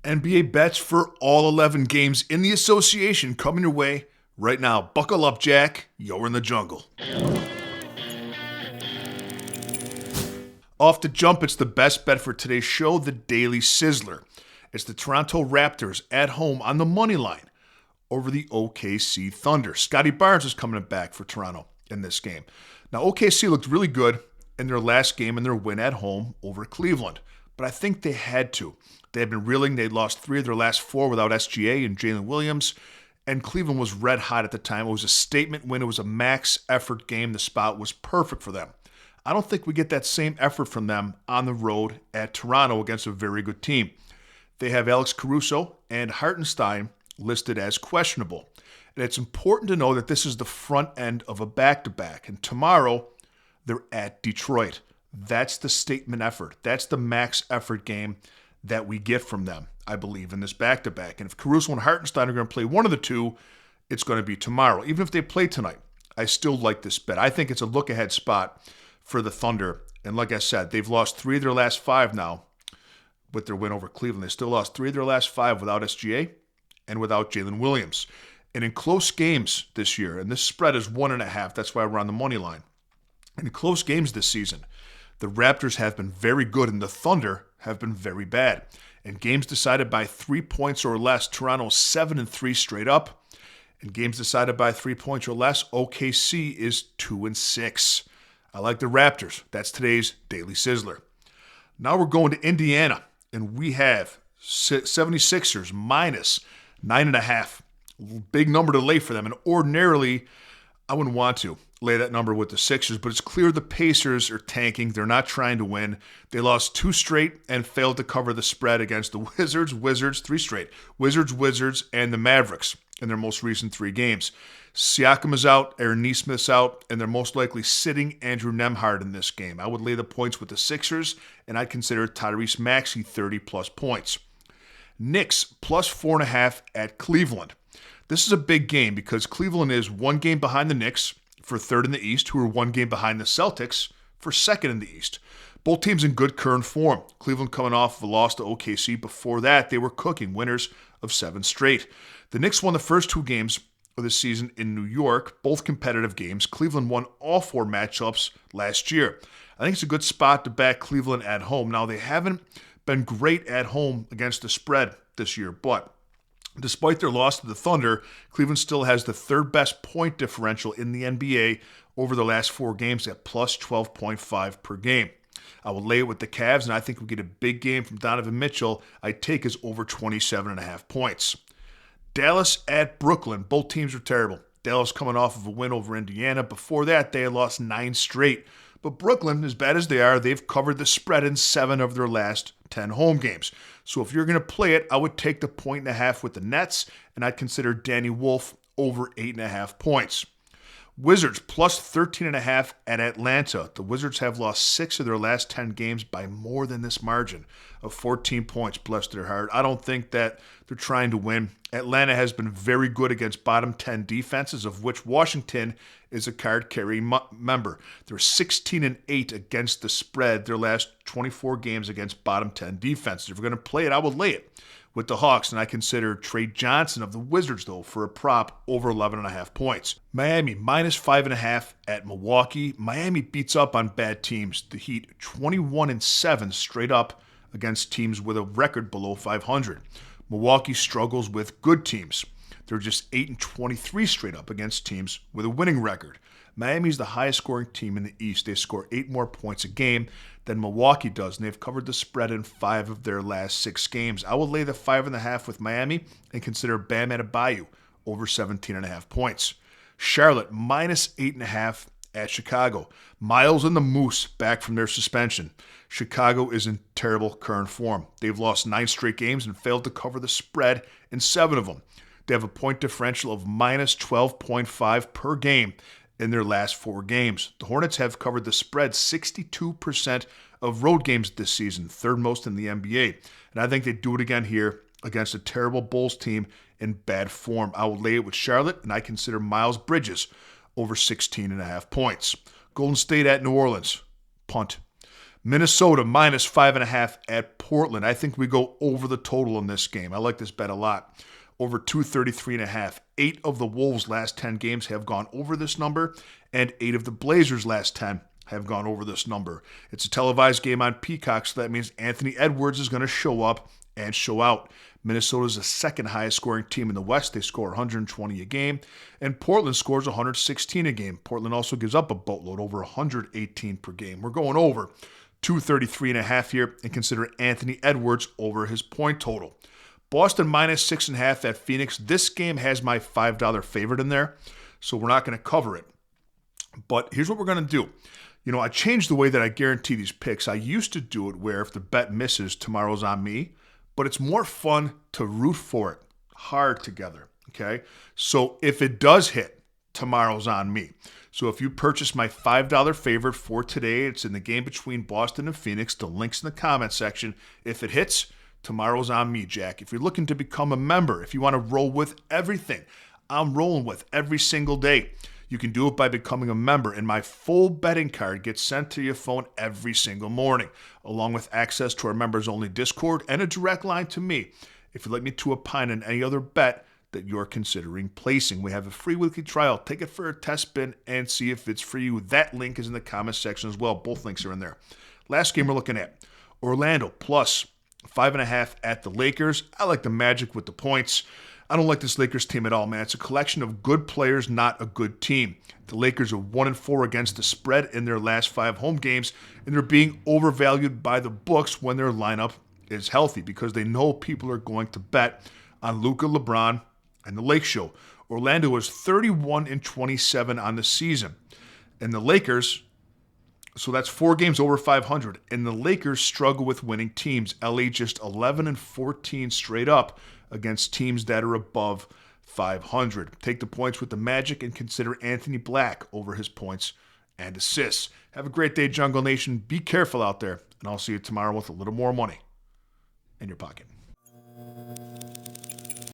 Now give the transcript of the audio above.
NBA bets for all 11 games in the association coming your way right now. Buckle up, Jack. You're in the jungle. Off the jump, it's the best bet for today's show, the Daily Sizzler. It's the Toronto Raptors at home on the money line over the OKC Thunder. Scotty Barnes is coming back for Toronto in this game. Now, OKC looked really good in their last game and their win at home over Cleveland, but I think they had to. They had been reeling. They'd lost 3 of their last 4 without SGA and Jalen Williams, and Cleveland was red hot at the time. It was a statement win. It was a max effort game. The spot was perfect for them. I don't think we get that same effort from them on the road at Toronto against a very good team. They have Alex Caruso and Hartenstein listed as questionable. And it's important to know that this is the front end of a back-to-back. And tomorrow, they're at Detroit. That's the statement effort. That's the max effort game that we get from them, I believe, in this back-to-back. And if Caruso and Hartenstein are going to play one of the two, it's going to be tomorrow. Even if they play tonight, I still like this bet. I think it's a look-ahead spot for the Thunder. And like I said, they've lost 3 of their last 5 now with their win over Cleveland. They still lost 3 of their last 5 without SGA and without Jalen Williams. And in close games this year, and this spread is 1.5, that's why we're on the money line. In close games this season, the Raptors have been very good and the Thunder have been very bad. In games decided by 3 points or less, Toronto's 7-3 straight up. In games decided by 3 points or less, OKC is 2-6. I like the Raptors. That's today's Daily Sizzler. Now we're going to Indiana, and we have 76ers minus 9.5. Big number to lay for them, and ordinarily I wouldn't want to lay that number with the Sixers, but it's clear the Pacers are tanking. They're not trying to win. They lost 2 straight and failed to cover the spread against the Wizards, 3 straight. Wizards, and the Mavericks in their most recent 3 games. Siakam is out, Aaron Nesmith's out, and they're most likely sitting Andrew Nembhard in this game. I would lay the points with the Sixers, and I'd consider Tyrese Maxey 30-plus points. Knicks plus 4.5 at Cleveland. This is a big game because Cleveland is 1 game behind the Knicks for 3rd in the East, who are 1 game behind the Celtics for 2nd in the East. Both teams in good current form. Cleveland coming off of a loss to OKC. Before that, they were cooking, winners of 7 straight. The Knicks won the first 2 games of the season in New York, both competitive games. Cleveland won all 4 matchups last year. I think it's a good spot to back Cleveland at home. Now, they haven't been great at home against the spread this year, but despite their loss to the Thunder, Cleveland still has the 3rd best point differential in the NBA over the last 4 games at plus 12.5 per game. I will lay it with the Cavs, and I think we'll get a big game from Donovan Mitchell. I take his over 27.5 points. Dallas at Brooklyn. Both teams are terrible. Dallas coming off of a win over Indiana. Before that, they had lost 9 straight. But Brooklyn, as bad as they are, they've covered the spread in 7 of their last 10 home games. So if you're going to play it, I would take the 1.5 with the Nets, and I'd consider Danny Wolf over 8.5 points. Wizards plus 13.5 at Atlanta. The Wizards have lost 6 of their last 10 games by more than this margin of 14 points. Bless their heart. I don't think that they're trying to win. Atlanta has been very good against bottom 10 defenses, of which Washington is a card-carrying member. They're 16-8 against the spread their last 24 games against bottom 10 defenses. If we're going to play it, I would lay it with the Hawks, and I consider Trey Johnson of the Wizards, though, for a prop over 11.5 points. Miami minus 5.5 at Milwaukee. Miami beats up on bad teams. The Heat 21-7 straight up against teams with a record below 500. Milwaukee struggles with good teams. They're just 8-23 straight up against teams with a winning record. Miami's the highest scoring team in the East. They score 8 more points a game than Milwaukee does, and they've covered the spread in 5 of their last 6 games. I will lay the 5.5 with Miami and consider Bam Adebayo over 17.5 points. Charlotte minus 8.5 at Chicago. Miles and the Moose back from their suspension. Chicago is in terrible current form. They've lost 9 straight games and failed to cover the spread in 7 of them. They have a point differential of minus 12.5 per game in their last 4 games. The Hornets have covered the spread 62% of road games this season, 3rd most in the NBA. And I think they do it again here against a terrible Bulls team in bad form. I will lay it with Charlotte, and I consider Miles Bridges over 16.5 points. Golden State at New Orleans. Punt. Minnesota minus 5.5 at Portland. I think we go over the total in this game. I like this bet a lot. Over 233.5. 8 of the Wolves' last 10 games have gone over this number, and 8 of the Blazers' last 10 have gone over this number. It's a televised game on Peacock, so that means Anthony Edwards is going to show up and show out. Minnesota is the second highest scoring team in the West. They score 120 a game, and Portland scores 116 a game. Portland also gives up a boatload, over 118 per game. We're going over 233.5 here, and consider Anthony Edwards over his point total. Boston minus 6.5 at Phoenix. This game has my $5 favorite in there, so we're not going to cover it. But here's what we're going to do. I changed the way that I guarantee these picks. I used to do it where if the bet misses, tomorrow's on me. But it's more fun to root for it hard together, okay? So if it does hit, tomorrow's on me. So if you purchase my $5 favorite for today, it's in the game between Boston and Phoenix. The link's in the comment section. If it hits, tomorrow's on me, Jack. If you're looking to become a member, if you want to roll with everything I'm rolling with every single day, you can do it by becoming a member, and my full betting card gets sent to your phone every single morning, along with access to our members-only Discord and a direct line to me if you'd like me to opine on any other bet that you're considering placing. We have a free weekly trial. Take it for a test spin and see if it's for you. That link is in the comment section as well. Both links are in there. Last game we're looking at, Orlando plus 5.5 at the Lakers. I like the Magic with the points. I don't like this Lakers team at all, man. It's a collection of good players, not a good team. The Lakers are 1-4 against the spread in their last 5 home games, and they're being overvalued by the books when their lineup is healthy because they know people are going to bet on Luka, LeBron, and the Lake Show. Orlando is 31-27 on the season, and the Lakers, so that's 4 games over 500, and the Lakers struggle with winning teams. LA just 11-14 straight up against teams that are above 500. Take the points with the Magic and consider Anthony Black over his points and assists. Have a great day, Jungle Nation. Be careful out there, and I'll see you tomorrow with a little more money in your pocket.